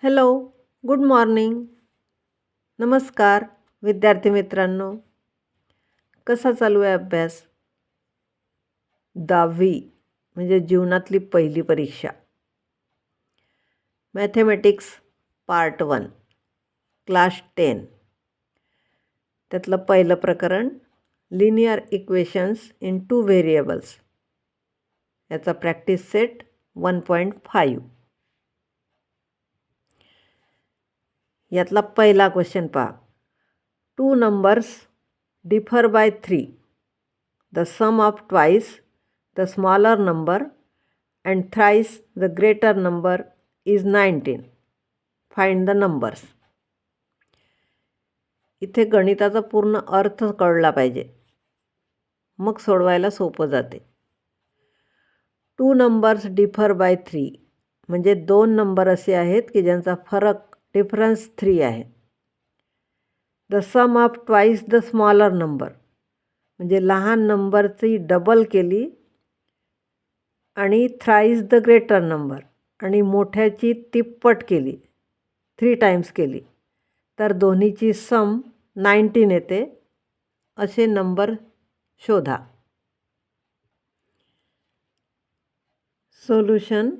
Hello, good morning. नमस्कार विद्यार्थी मित्रांनो. कसा चालू आहे अभ्यास? 10वी म्हणजे जीवनातली पहिली परीक्षा. Mathematics part 1 class 10. त्यातलं पहिलं प्रकरण लिनियर इक्वेशन्स इन 2 व्हेरिएबल्स. याचा प्रॅक्टिस सेट 1.5. यातला पहिला क्वेश्चन पहा. 2 numbers differ by 3. The sum of twice the smaller number and thrice the greater number is 19. Find the numbers. इथे गणिताचा पूर्ण अर्थ कळला पाहिजे, मग सोडवायला सोपं जाते. 2 numbers differ by 3 म्हणजे 2 नंबर असे आहेत की ज्यांचा फरक डिफरन्स 3 आहे. The sum of twice the smaller number म्हणजे लहान नंबरची डबल केली आणि थ्राईस द ग्रेटर नंबर आणि मोठ्याची तिप्पट केली, 3 टाइम्स केली, तर दोन्हीची सम 19 येते. असे नंबर शोधा. सोल्युशन.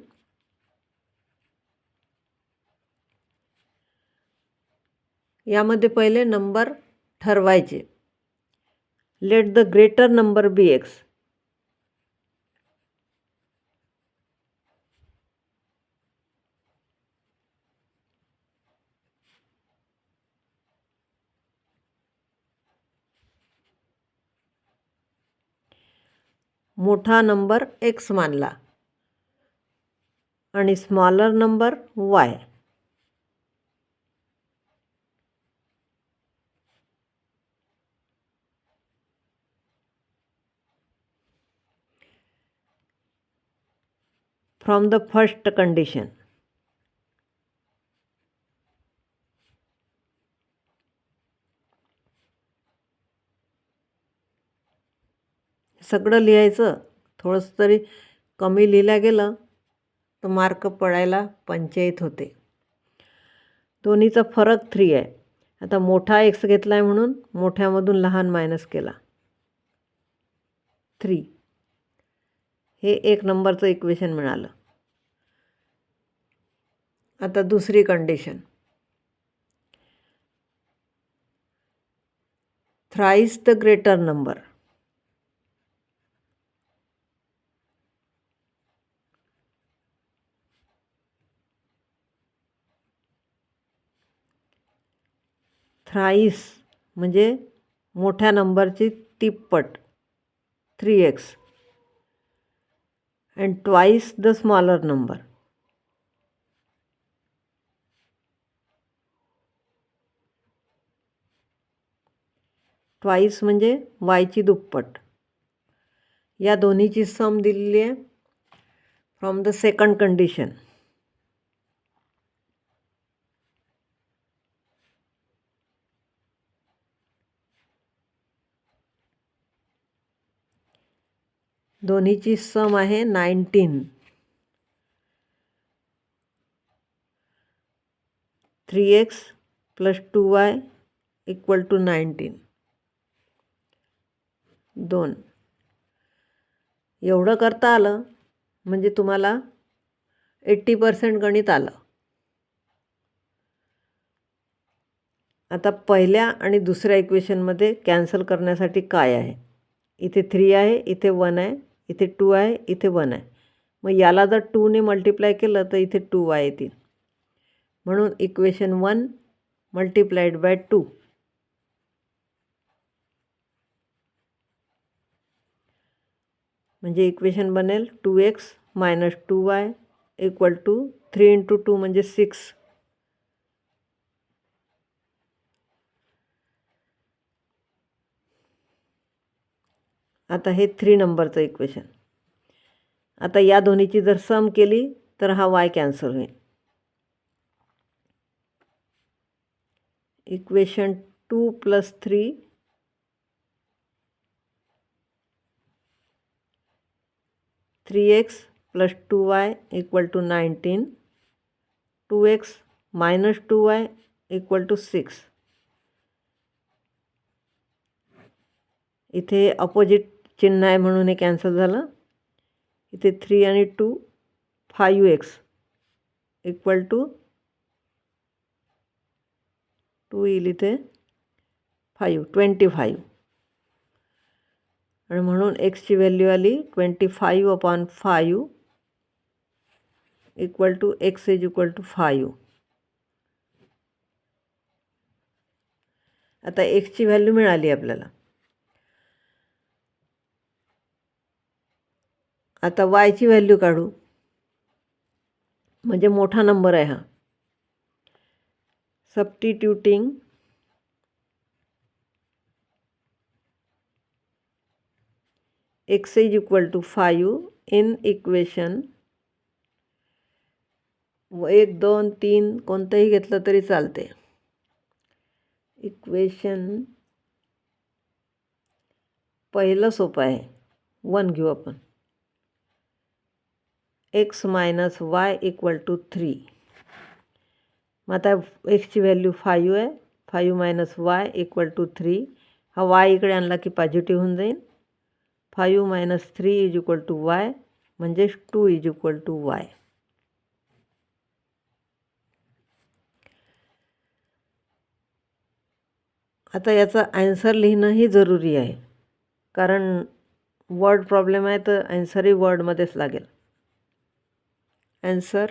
यामध्ये पहिले नंबर ठरवायचे. Let the greater number be x. मोठा नंबर एक्स मानला आणि स्मॉलर नंबर वाय. From the first condition. सगळं लिहायचं. थोडंसं तरी कमी लिहिलं गेलं तर मार्क पडायला पंचायत होते. दोन्हीचा फरक 3 आहे. आता मोठा एक्स घेतला आहे म्हणून मोठ्यामधून लहान मायनस केला, 3. हे 1 नंबरचं इक्वेशन मिळालं. आता दुसरी condition. Thrice the greater number. Thrice म्हणजे मोठ्या नंबरची तिप्पट, 3x. And twice the smaller number. Twice म्हणजे वायची दुप्पट. या दोन्हीची सम दिलेली आहे फ्रॉम द सेकंड कंडिशन. दोन्हीची सम आहे 19. 3x + 2y = 19. 2. एवढं करता आलं म्हणजे तुम्हाला 80% गणित आलं. आता पहिल्या आणि दुसऱ्या इक्वेशनमध्ये कॅन्सल करण्यासाठी काय आहे? इथे 3 आहे, इथे 1 आहे, इथे 2 आहे, इथे 1 आहे. मग याला जर 2ने मल्टिप्लाय केलं तर इथे 2y येतील. म्हणून इक्वेशन 1 × 2. म्हणजे इक्वेशन बनेल 2x - 2y = 3 × 2 म्हणजे 6. आता हे 3 नंबरचं इक्वेशन. आता या दोन्हीची जर सम केली तर हा y कॅन्सल होईल. Equation 2 + 3 3x + 2y = 19. 2x -2y = 6. इथे अपोजिट चिन्ह आहे म्हणून हे कॅन्सल झालं. इथे 3 आणि 2 5x = 2 येईल इथे 25 आणि म्हणून एक्सची व्हॅल्यू आली 25/5 = x = 5. आता एक्सची व्हॅल्यू मिळाली आपल्याला. आता वायची व्हॅल्यू काढू, म्हणजे मोठा नंबर आहे हा. सबस्टिट्यूटिंग x = 5 इन इक्वेशन 1, 2, 3 कोणतंही घेतलं तरी चालते. इक्वेशन पहिलं सोपं आहे, 1 घेऊ आपण. x - y = 3. मग आता एक्सची व्हॅल्यू 5 आहे. 5 - y = 3. हा y इकडे आणला की पॉझिटिव्ह होऊन जाईल. 5 - 3 = y, म्हणजे 2 = y. आता याचा ॲन्सर लिहिणंही जरुरी आहे, कारण वर्ड प्रॉब्लेम आहे तर ॲन्सरही वर्डमध्येच लागेल. Answer: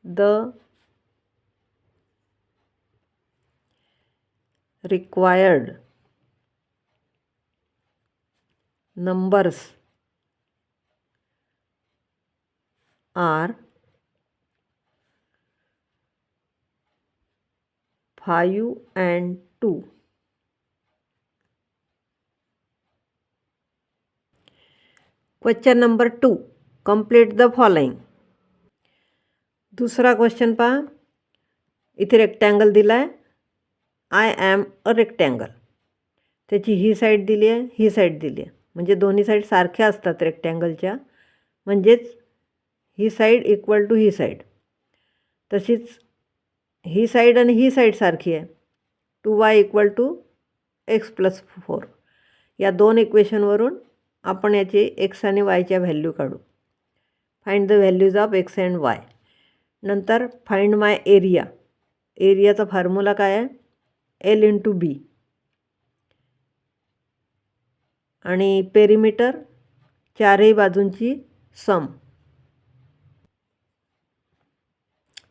the required numbers are 5 and 2. Question number 2. Complete the following. दुसरा क्वेश्चन पहा. इथे रेक्टँगल दिला आहे. I am a rectangle. त्याची ही साईड दिली आहे, ही साईड दिली आहे. म्हणजे दोन्ही साईड सारख्या असतात रेक्टँगलच्या, म्हणजेच ही साईड इक्वल टू ही साईड. तशीच ही साईड आणि ही साईड सारखी आहे. 2y = x + 4. या दोन इक्वेशनवरून आपण याची x आणि yच्या व्हॅल्यू काढू. Find the values of x and y. नंतर फाइंड माय एरिया. एरियाचा फॉर्म्युला काय आहे? L × B. आणि पेरिमीटर चारही बाजूंची सम.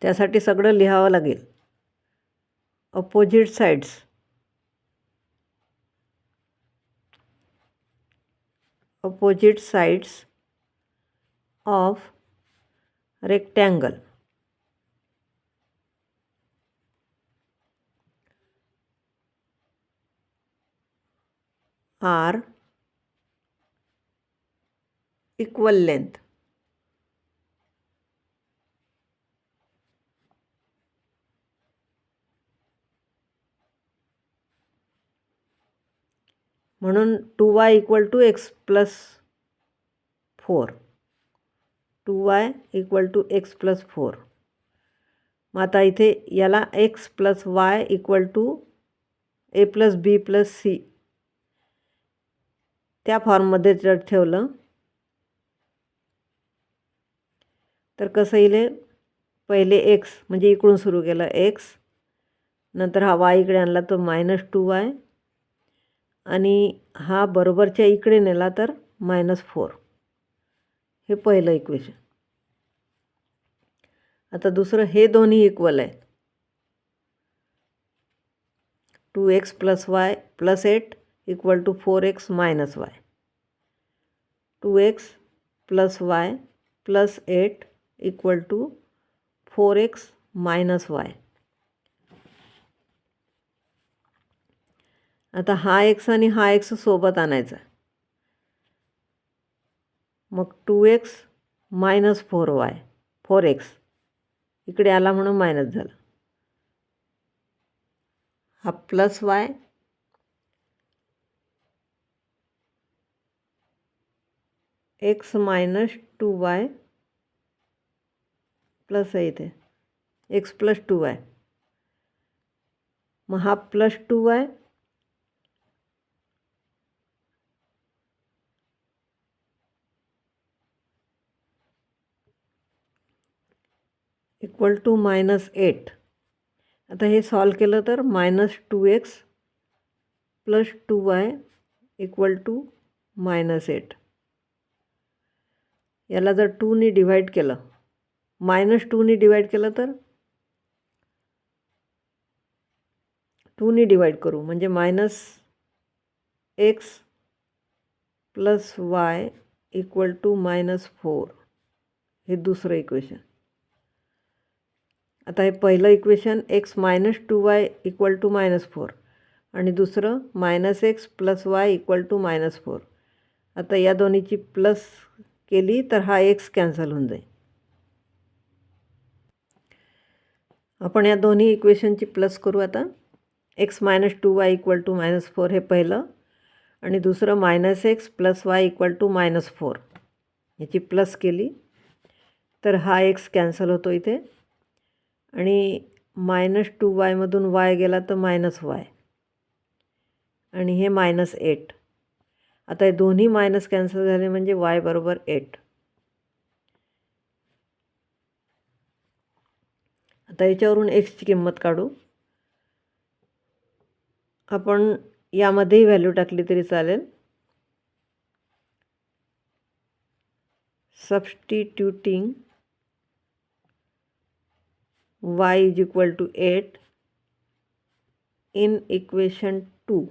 त्यासाठी सगळं लिहावं लागेल. Opposite sides. Opposite sides of rectangle are equal length. म्हणून 2y = x + 4. 2y = x + 4. मग आता इथे याला x + y = a + b + c त्या फॉर्ममध्ये जर ठेवलं तर कसं येईल? पहिले x म्हणजे इकडून सुरू केलं x, नंतर हा y इकडे आणला तर -2y, आणि हा बरोबरच्या इकडे नेला तर -4. हे पहिलं इक्वेशन. आता दुसरं, हे दोन्ही इक्वल आहेत. 2x + y + 8 = 4x - y. 2x + y + 8 = 4x - y. आता हा x आणि हा x सोबत आणायचा. मग 2x - 4y 4x इकडे आला म्हणून मायनस झाला. हा +y x - 2y प्लस आहे इथे एक्स प्लस 2y. मग हा प्लस 2y इक्वल टू -8. आता हे सॉल्व केलं तर -2x plus 2y equal to -8. याला जर 2ने डिवाईड केलं, -2ने डिवाईड केलं तर 2ने डिवाईड करू म्हणजे -x plus y equal to -4. हे दुसरं इक्वेशन. आता हे पहिलं equation x -2y equal to -4 आणि दुसरं -x plus y equal to -4. आता या दोन्हीची प्लस केली तर हा x कॅन्सल होऊन जाईल. आपण या दोन्ही इक्वेशनची प्लस करू आता. x -2y इक्वल टू -4 हे पहिलं आणि दुसरं -x plus y equal to -4. याची प्लस केली तर हा x कॅन्सल होतो इथे आणि -2y मधून y गेला तर -y आणि हे -8. आता हे दोन्ही मायनस कॅन्सल झाले म्हणजे y बरोबर 8. आता याच्यावरून xची किंमत काढू. आपण यामध्येही व्हॅल्यू टाकली तरी चालेल. Substituting y is equal to 8 in equation 2,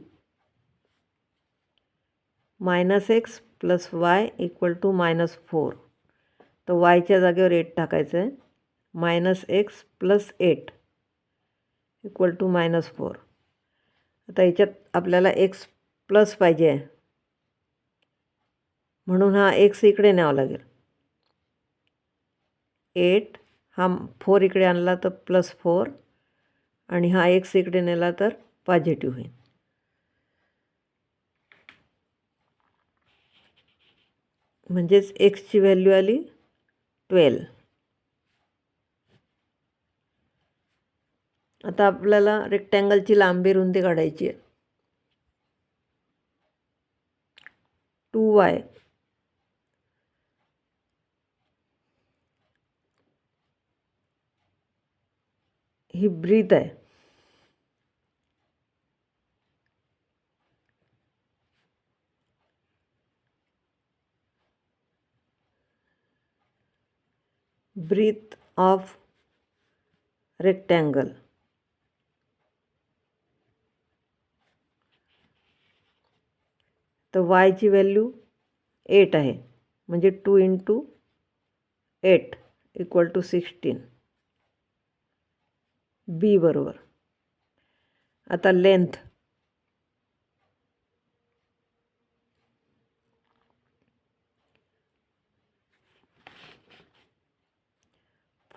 -x plus y equal to -4. तर yच्या जागेवर 8 टाकायचं आहे. -x plus 8 equal to -4. आता याच्यात आपल्याला x प्लस पाहिजे आहे म्हणून हा x इकडे न्यावा लागेल. 8 हा 4 इकडे आणला तर +4 आणि हा x इकडे नेला तर पॉझिटिव्ह होईल. म्हणजेच xची व्हॅल्यू आली 12. आता आपल्याला रेक्टँगलची लांबी रुंदी काढायची आहे. 2y ही ब्रीथ आहे. Breadth of rectangle. तर वायची व्हॅल्यू 8 आहे म्हणजे 2 × 8 इक्वल टू 16. बी बरोबर. आता length.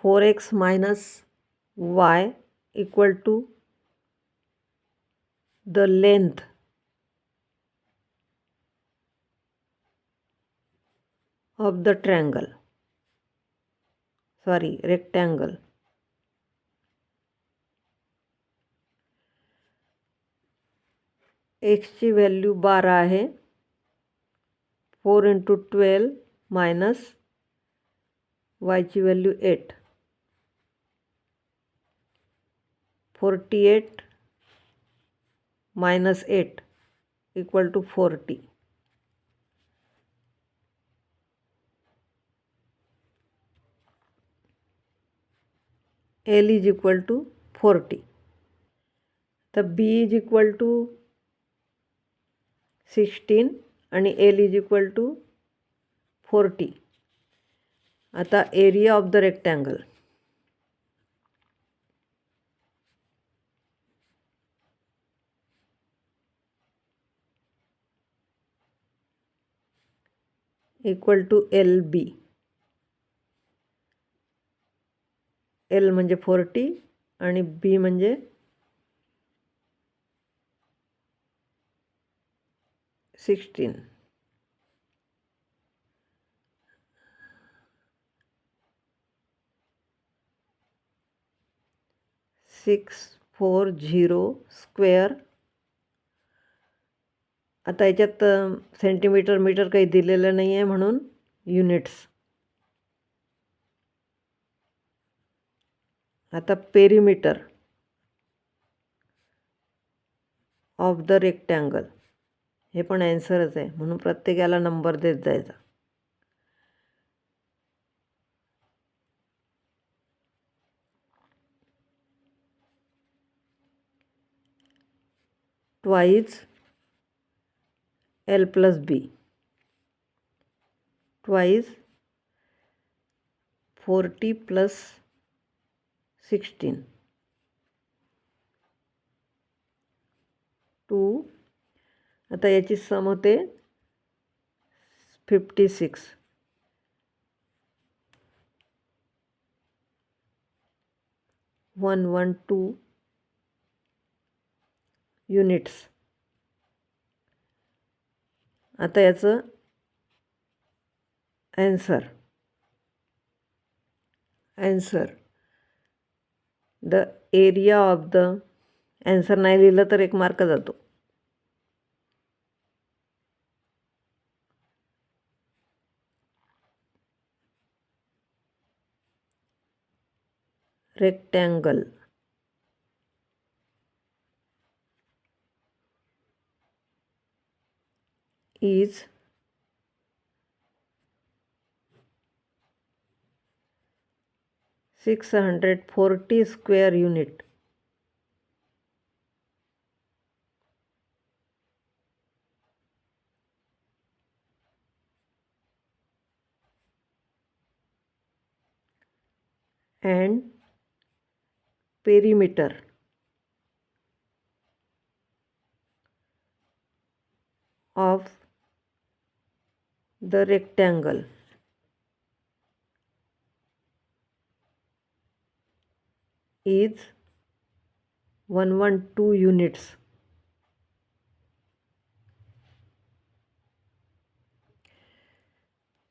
-4x y equal to the length of the triangle, rectangle. एक्सची व्हॅल्यू 12 आहे. 4 × 12 मायनस वायची value 8. 48 minus 8 equal to 40. L is equal to 40. तर बी इज इक्वल टू 16 आणि एल इज इक्वल टू 40. आता area of the rectangle. Equal to L B. L म्हणजे 40 आणि बी म्हणजे 16. 640 square. आता याच्यात सेंटीमीटर मीटर काही दिलेलं नाही आहे म्हणून युनिट्स. आता पेरिमीटर ऑफ द रेक्टँगल हे पण ॲन्सरच आहे म्हणून प्रत्येकाला नंबर देत जायचा. Twice L plus B, twice 40 plus 16, 2. आता याची सम होते 56. 112 युनिट्स. आता याचं answer the area of the answer नाही लिहिलं तर 1 मार्क जातो. Rectangle is 640 square unit. And perimeter of the rectangle is 112 units.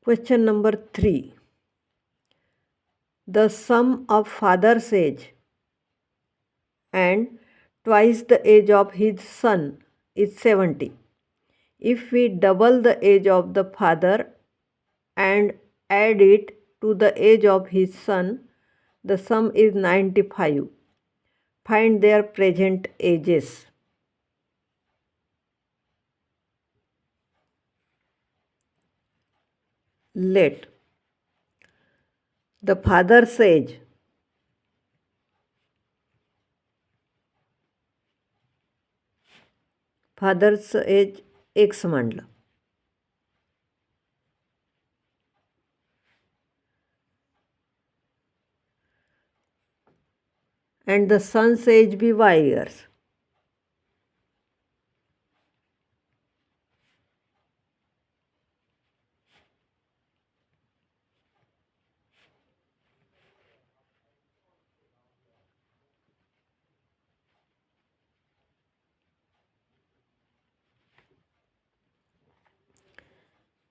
Question number 3. The sum of father's age and twice the age of his son is 70. If we double the age of the father and add it to the age of his son, the sum is 95. Find their present ages. Let the father's age X मानलं and the son's age be Y years.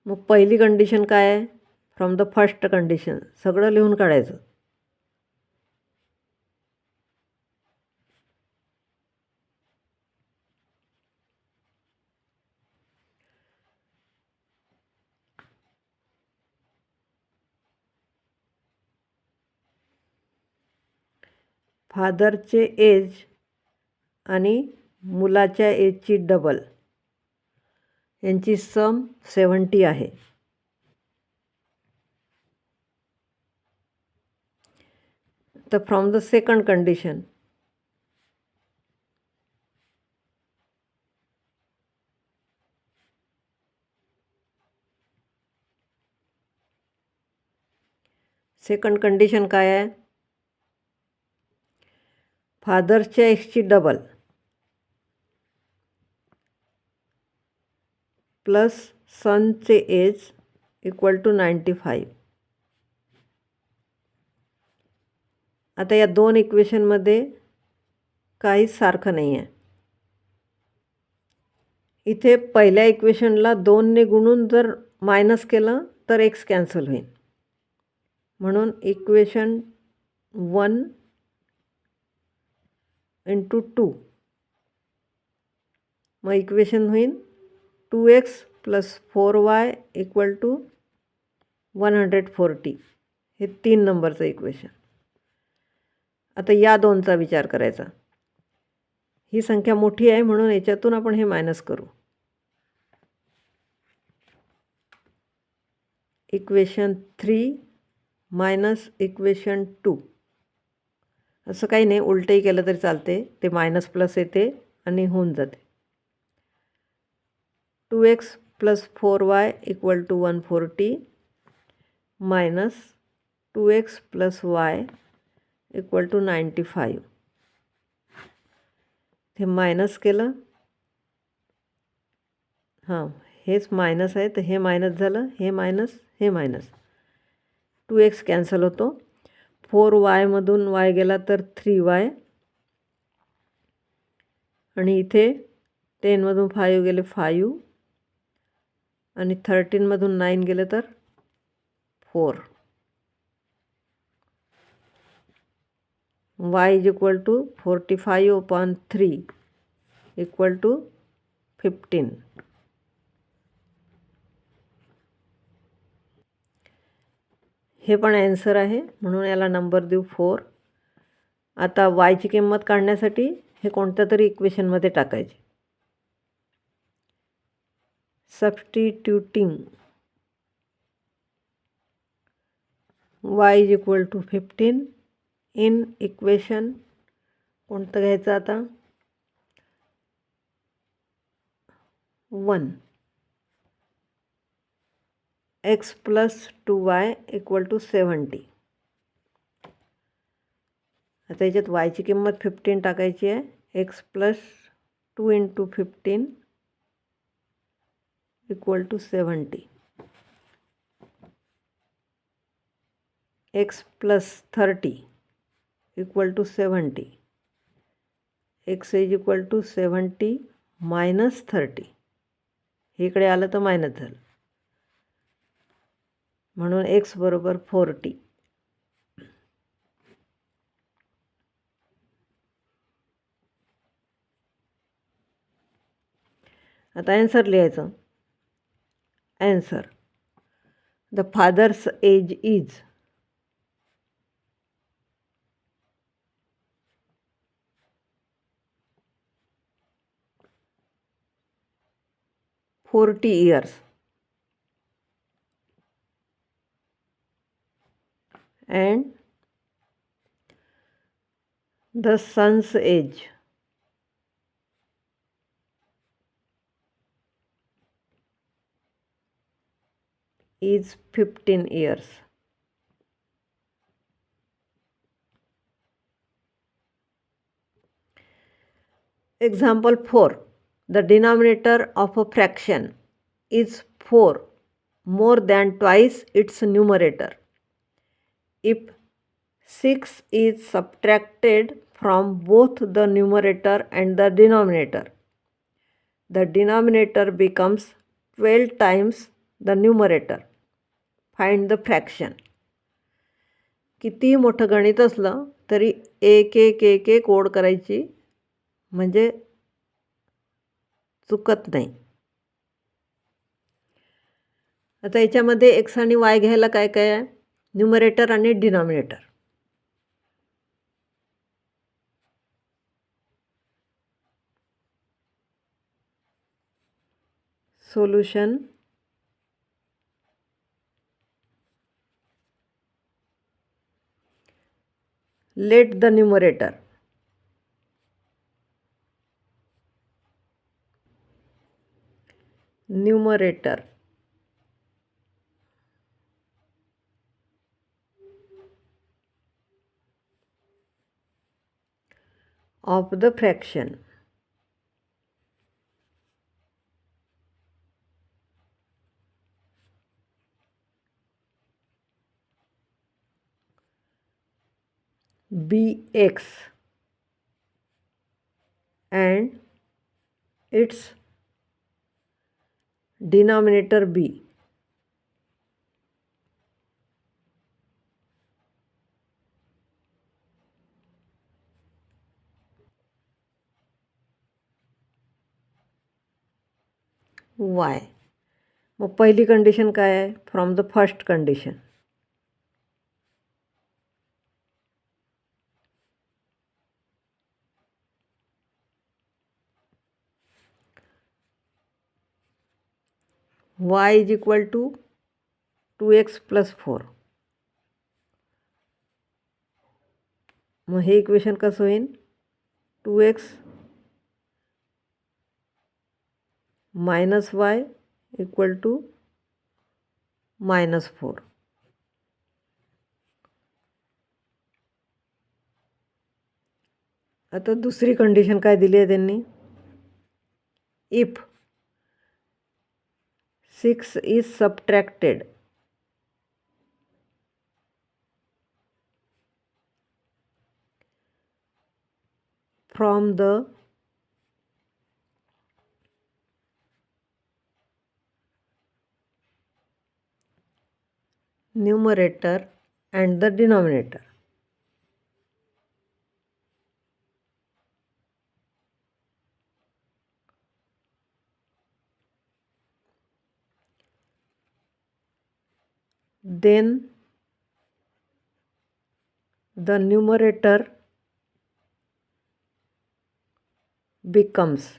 मग पहिली condition काय आहे? From the first condition सगळं लिहून काढायचं. फादरचे age आणि मुलाच्या एजची डबल यांची सम 70 आहे. तर फ्रॉम द सेकंड कंडिशन काय आहे? फादरच्या एजची डबल प्लस सनचे एज इक्वल टू 95. आता या दोन इक्वेशनमध्ये काहीच सारखं नाही आहे. इथे पहिल्या इक्वेशनला 2ने गुणून जर मायनस केलं तर एक्स कॅन्सल होईल. म्हणून इक्वेशन 1 इंटू 2. मग इक्वेशन होईल 2x plus 4y equal to 140. हे 3 नंबरचं इक्वेशन. आता या दोनचा विचार करायचा. ही संख्या मोठी आहे म्हणून याच्यातून आपण हे मायनस करू. Equation 3 minus equation 2. असं काही नाही, उलटंही केलं तरी चालते. ते मायनस प्लस येते आणि होऊन जाते. 2x plus 4y equal to 140 minus 2x plus y equal to 95. हे मायनस केलं. हां, हेच मायनस आहे तर हे मायनस झालं, हे मायनस, हे मायनस. 2x कॅन्सल होतो. 4y y गेला तर 3y. आणि इथे 10 5 गेले 5 आणि 13 9 गेले तर 4. y is equal to 45/3 equal to 15. हे पण ॲन्सर आहे म्हणून याला नंबर देऊ 4. आता वायची किंमत काढण्यासाठी हे कोणत्या तरी इक्वेशनमध्ये टाकायचे. Substituting y is equal to 15 in equation कोणतं घ्यायचं आता 1. x plus 2y equal to 70. आता याच्यात वायची किंमत 15 टाकायची आहे. x plus 2 into 15 equal to 70. x plus 30 equal to 70. x is equal to 70 minus 30. इकडे आलं तर मायनस झालं म्हणून x बरोबर 40. आता ॲन्सर लिहायचं. Answer the father's age is 40 years and the son's age is 15 years. Example 4. The denominator of a fraction is 4 more than twice its numerator. If 6 is subtracted from both the numerator and the denominator becomes 12 times the numerator. Find the fraction. कितीही मोठं गणित असलं तरी एक एक एक एक ओळ करायची म्हणजे चुकत नाही. आता याच्यामध्ये एक्स आणि वाय घ्यायला काय काय आहे न्यूमरेटर आणि denominator. Solution let the numerator of the fraction be x and its denominator b. Y. मग पहिली कंडिशन काय आहे? From the first condition. y is equal to 2x + 4. मग हे इक्वेशन कसं होईल? 2x - y equal to -4. आता दुसरी कंडिशन काय दिली आहे त्यांनी? If 6 is subtracted from the numerator and the denominator. Then the numerator becomes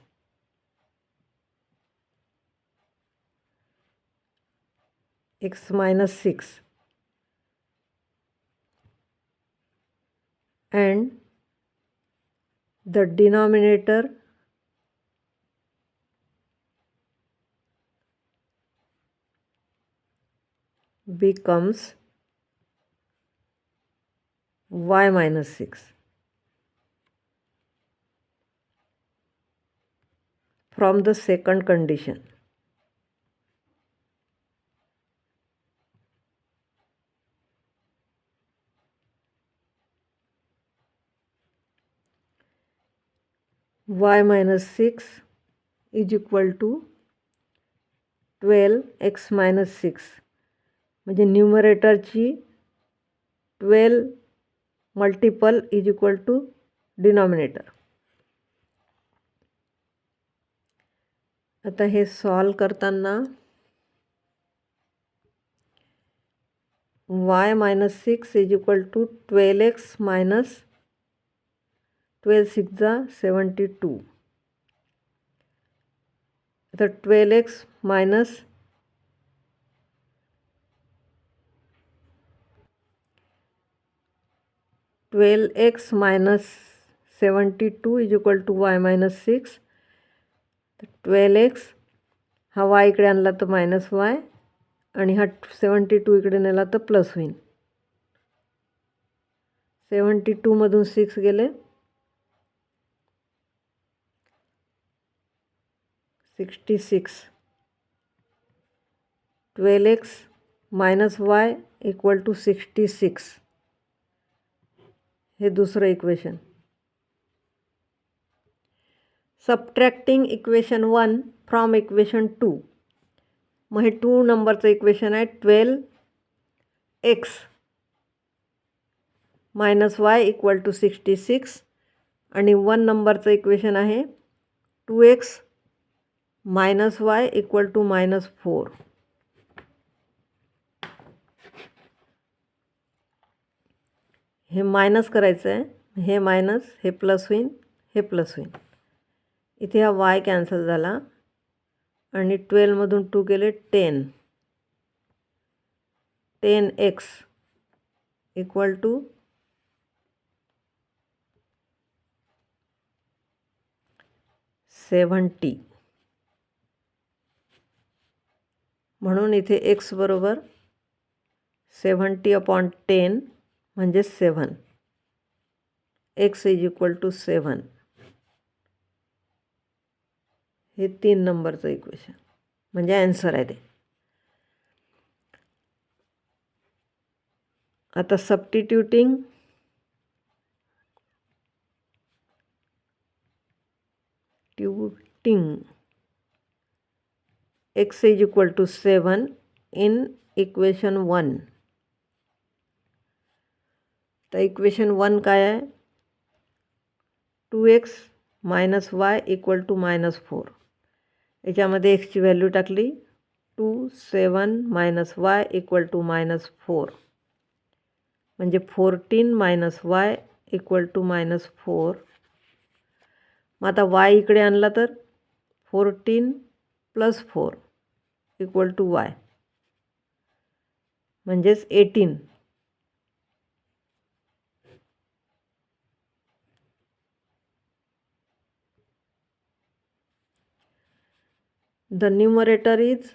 x - 6 and the denominator becomes y - 6 from the second condition. y - 6 is equal to 12x - 6. म्हणजे न्यूमरेटरची 12 multiple is equal to denominator. आता हे solve करताना y - 6 is equal to 12x - 12 6 = 72. आता 12x - 12x - 72 is equal to y - 6. 12x हा y इकडे आणला तर -y आणि हा 72 इकडे नेला तर प्लस होईल. 72 मधून 6 गेले 66. 12x - y equal to 66. हे दुसरं equation. Subtracting equation 1 from equation 2. मग हे 2 नंबरचं इक्वेशन आहे 12x - y इक्वल टू 66 आणि 1 नंबरचं इक्वेशन आहे 2x - y इक्वल टू -4. हे मायनस करायचं आहे. हे मायनस, हे प्लस होईल, हे प्लस होईल. इथे हा y कॅन्सल झाला आणि 12मधून 2 गेले 10. 10x equal to 70. म्हणून इथे x बरोबर 70/10 म्हणजे 7. x is equal to 7. हे 3 नंबरचं इक्वेशन म्हणजे ॲन्सर आहे ते. आता substituting x is equal to 7 in equation 1. तर इक्वेशन 1 काय आहे? 2x - y equal to -4. याच्यामध्ये एक्सची व्हॅल्यू टाकली 2 7 मायनस वाय इक्वल टू -4 म्हणजे 14 मायनस वाय इक्वल टू -4. मग आता वाय इकडे आणला तर 14 प्लस 4 इक्वल टू वाय म्हणजेच 18. The numerator is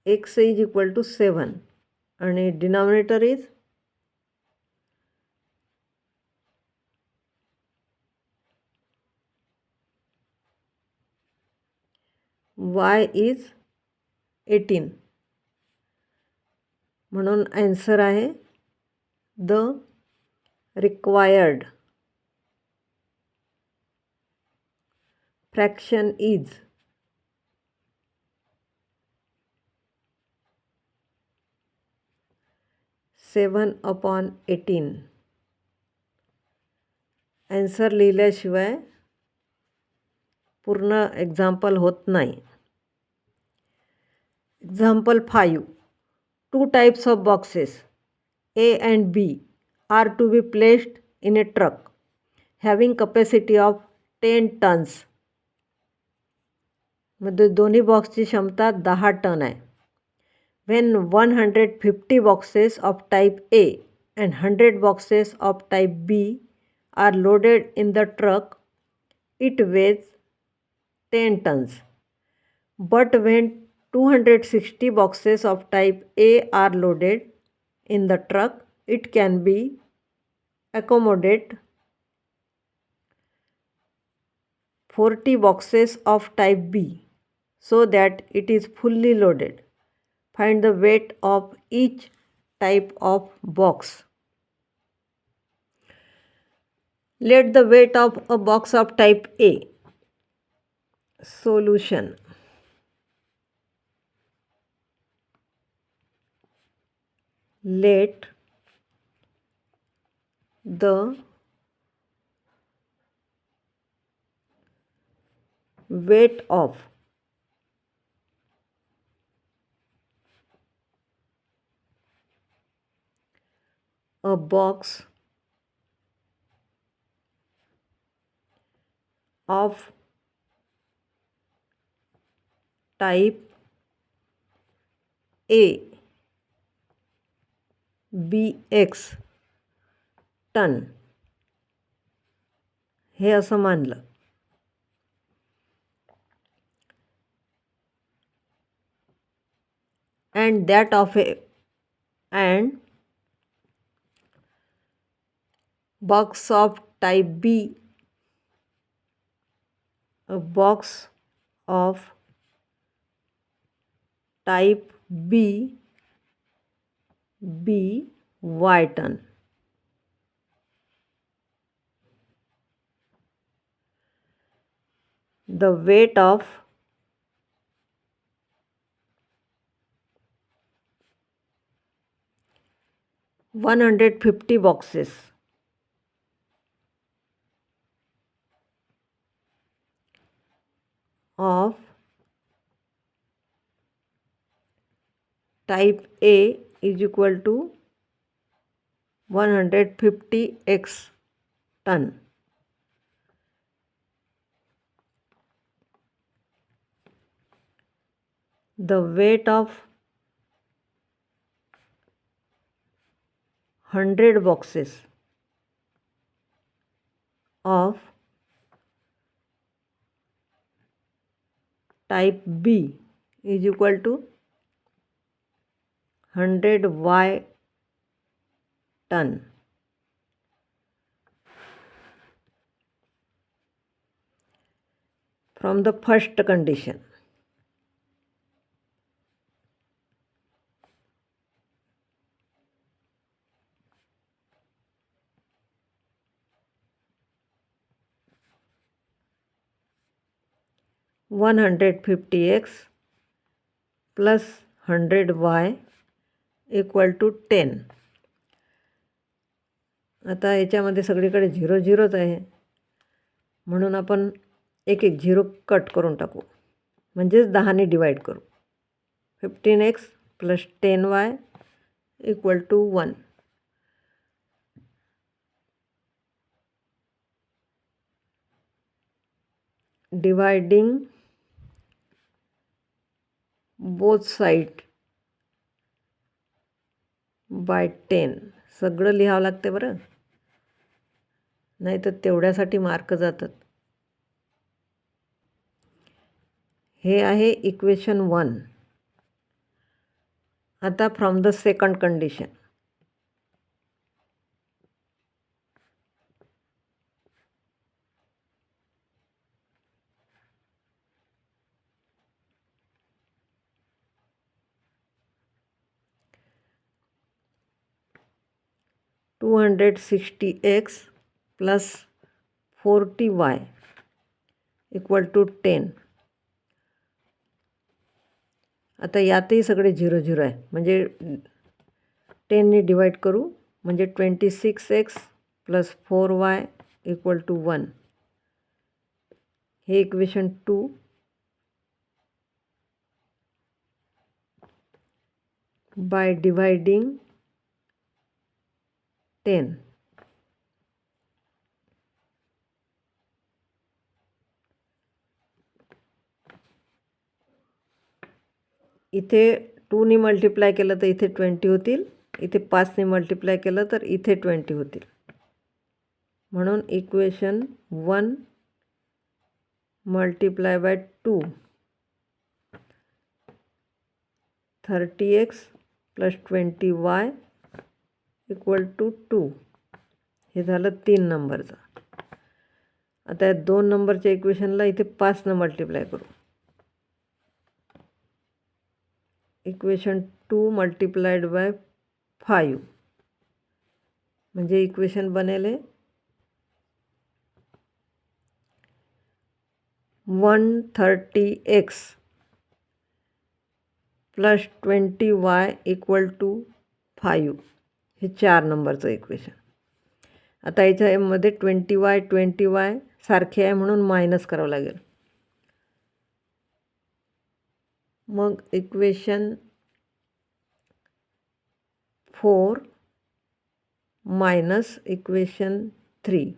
x is equal to 7 आणि denominator is y is 18. म्हणून आन्सर आहे the required fraction is 7/18. Answer लिहिल्याशिवाय पूर्ण एक्झाम्पल होत नाही. Example 5. Two types of boxes A and B are to be placed in a truck having capacity of 10 tons. मध्ये दोन्ही बॉक्सची क्षमता 10 टन आहे. When 150 boxes of type A and 100 boxes of type B are loaded in the truck, it weighs 10 tons. But when 260 boxes of type A are loaded in the truck, it can be accommodate 40 boxes of type B so that it is fully loaded. Find the weight of each type of box. Let the weight of a box of type A. Solution. Let the weight of a box of type A BX टन हे असं मानलं. And that of a and box of type B, a box of type B Y ton. The weight of (150 boxes of type A is equal to 150x ton. The weight of 100 boxes of type B is equal to 100y ton. From the first condition, (150x plus 100y equal to 10. आता याच्यामध्ये सगळीकडे 0 0च आहे, म्हणून आपण एक एक 0 cut करून टाकू, म्हणजेच 10ने डिवाईड करू. 15x + 10y equal to 1. Dividing both side by 10. सगळं लिहावं लागते बरं, नाही तर तेवढ्यासाठी मार्क जातात. हे आहे इक्वेशन 1. आता from the second condition. (260x + 40y equal to 10. आता यातही सगळे 0 0 आहे, म्हणजे 10ने डिवाईड करू, म्हणजे 26x + 4y इक्वल टू 1. हे इक्वेशन 2. Bye dividing 10. इथे 2ने मल्टिप्लाय केलं तर इथे 20 होतील, इथे 5ने मल्टिप्लाय केलं तर इथे 20 होतील. म्हणून equation 1 multiply by 2, 30x + 20y equal to 2. हे झालं 3 नंबरचं. आता या 2 नंबरच्या इक्वेशनला इथे 5ने मल्टिप्लाय करू. इक्वेशन 2 मल्टिप्लाइड बाय 5, म्हणजे इक्वेशन बनेल 130x + 20y इक्वल टू 5. हे 4 नंबरचं इक्वेशन. आता याच्यामध्ये 20y सारखे आहे, म्हणून मायनस करावं लागेल. मग इक्वेशन 4 मायनस इक्वेशन 3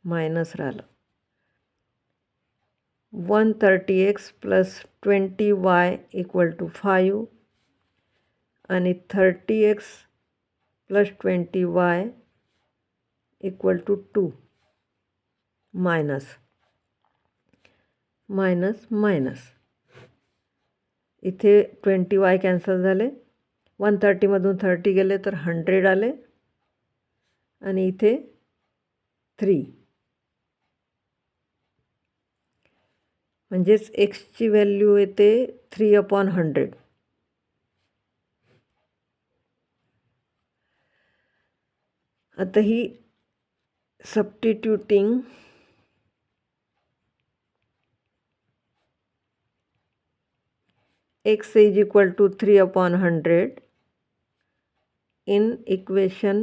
मायनस राहिलं. 130x + 20y इक्वल टू 5 आणि 30x + 20y equal to 2. Minus minus minus. इथे 20y कॅन्सल झाले, 130मधून 30 गेले तर 100 आले, आणि इथे 3, म्हणजेच एक्सची व्हॅल्यू येते 3/100. आता ही substituting x is equal to 3/100 in equation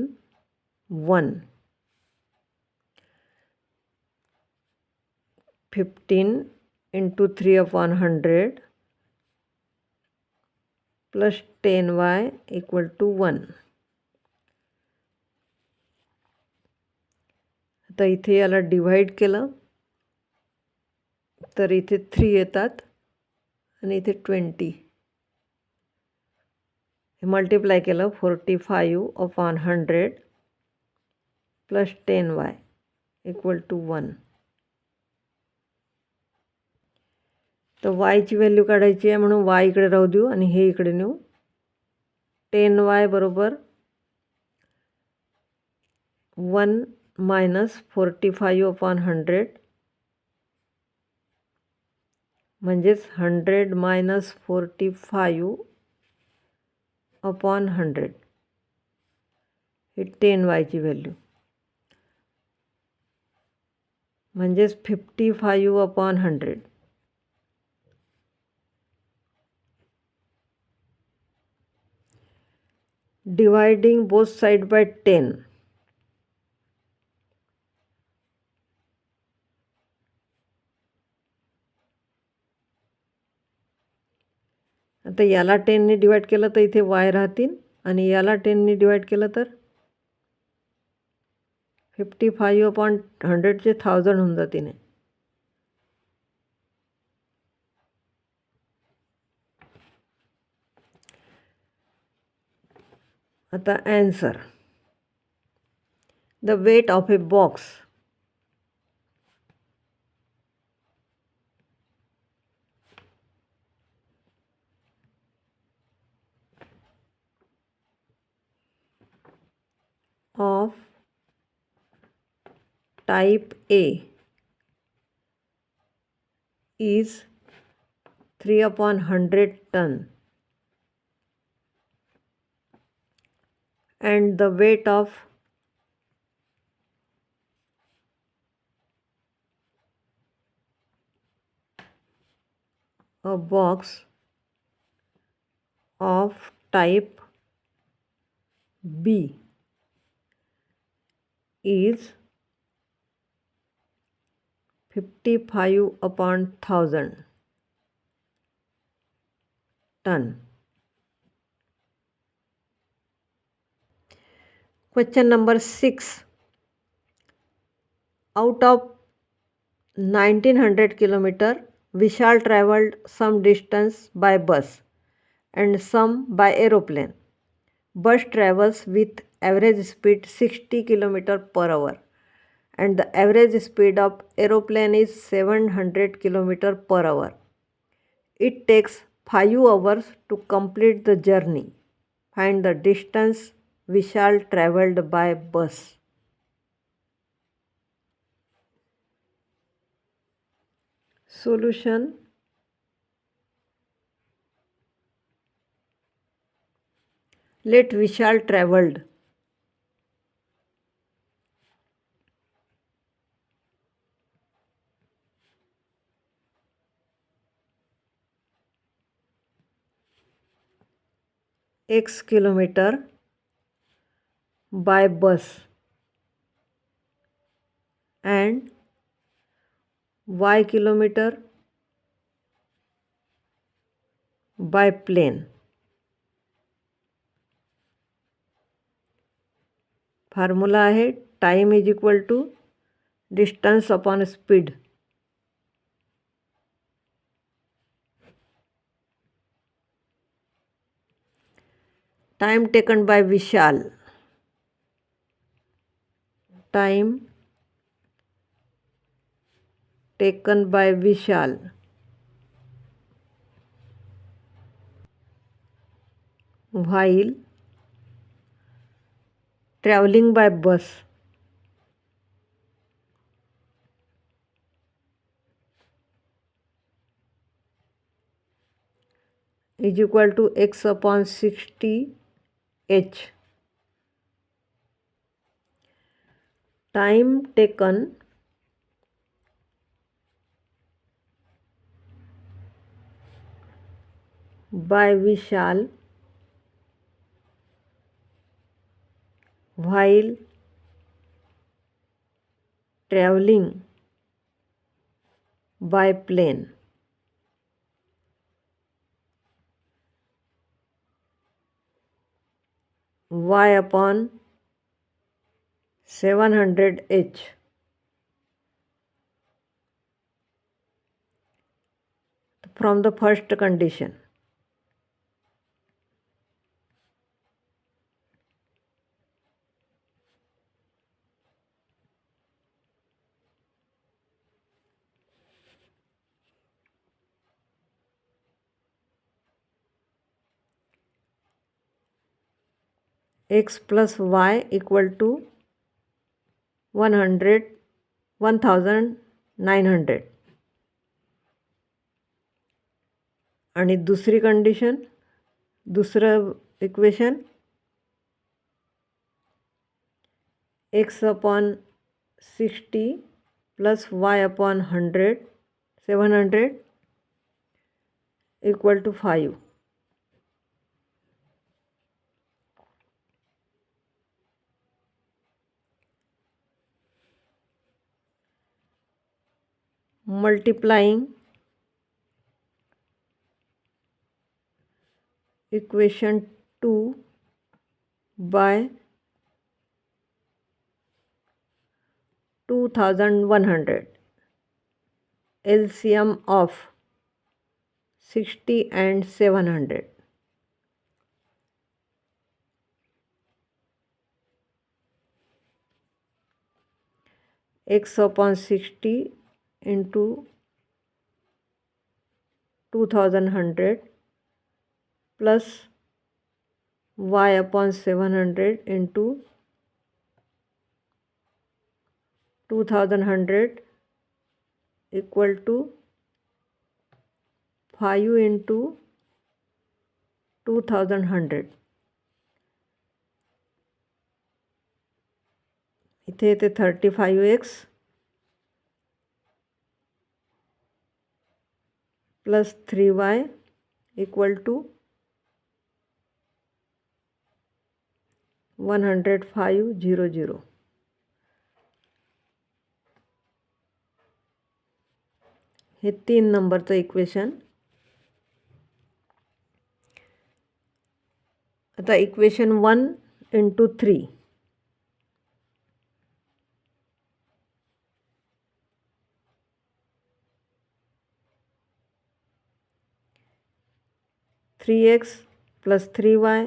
1. 15 into 3/100 plus 10y equal to 1. आता इथे याला डिवाइड केलं तर इथे 3 येतात आणि इथे 20. हे मल्टिप्लाय केलं 45/100 प्लस 10y इक्वल टू 1. तर वायची व्हॅल्यू काढायची आहे, म्हणून y इकडे राहू देऊ आणि हे इकडे नेऊ. 10y बरोबर 1 मायनस 45/100, म्हणजेच 100 मायनस 45/100 हे 10yची व्हॅल्यू, म्हणजेच 55/100. dividing both sides by 10. आता याला 10ने डिवाइड केलं तर इथे y राहतील आणि याला 10ने डिवाइड केलं तर 55/100 चे 1000 होऊन जातील. आता answer. The weight of a box of type A is 3/100 ton and the weight of a box of type B is 55/1000 ton. Question number 6. Out of 1900 kilometer, Vishal traveled some distance by bus and some by aeroplane. Bus travels with average speed 60 km per hour and the average speed of aeroplane is 700 km per hour. It takes 5 hours to complete the journey. Find the distance Vishal traveled by bus. Solution. Let Vishal traveled. X kilometer by bus and Y kilometer by plane. Formula आहे time is equal to distance upon speed. Time taken by Vishal. Time taken by Vishal while traveling by bus is equal to x upon 60 h. Time taken by Vishal while traveling by plane y upon 700 h. From the first condition. X plus y equal to 1900 आणि दुसरी condition, दुसरं equation x upon 60 plus y upon 700 equal to 5. multiplying equation 2 by 2100, LCM of 60 and 700. X upon 60 into 2100 plus y upon 700 into 2100 equal to 5 into 2100. इथे येते 35x plus 3y equal to 10500. हे 3 नंबरचं equation. आता equation 1 into 3. 3x plus 3y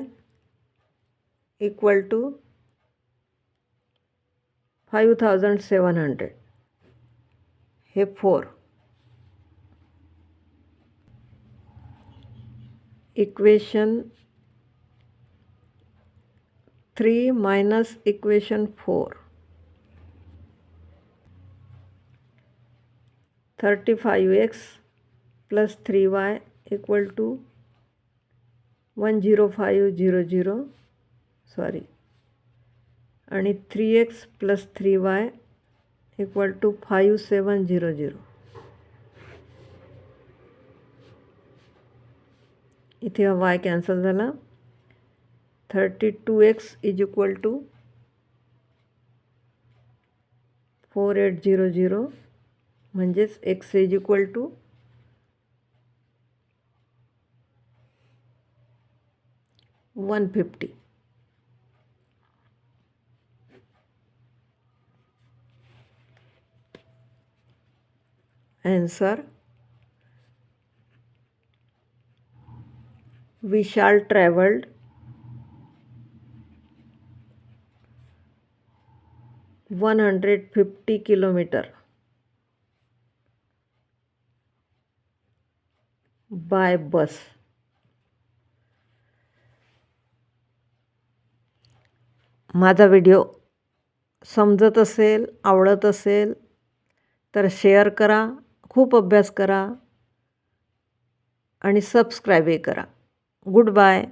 equal to 5700. हे 4. Equation 3 minus equation 4. 35x plus 3y equal to 10500. Sorry. आणि 3x plus 3y equal to 5700. इथे हा y cancel झाला. 32x is equal to 4800, म्हणजेच x is equal to 150. Answer: Vishal traveled 150 kilometers by bus. माझा video समजत असेल, आवडत असेल तर शेअर करा, खूप अभ्यास करा आणि सबस्क्राईबही करा. Good bye.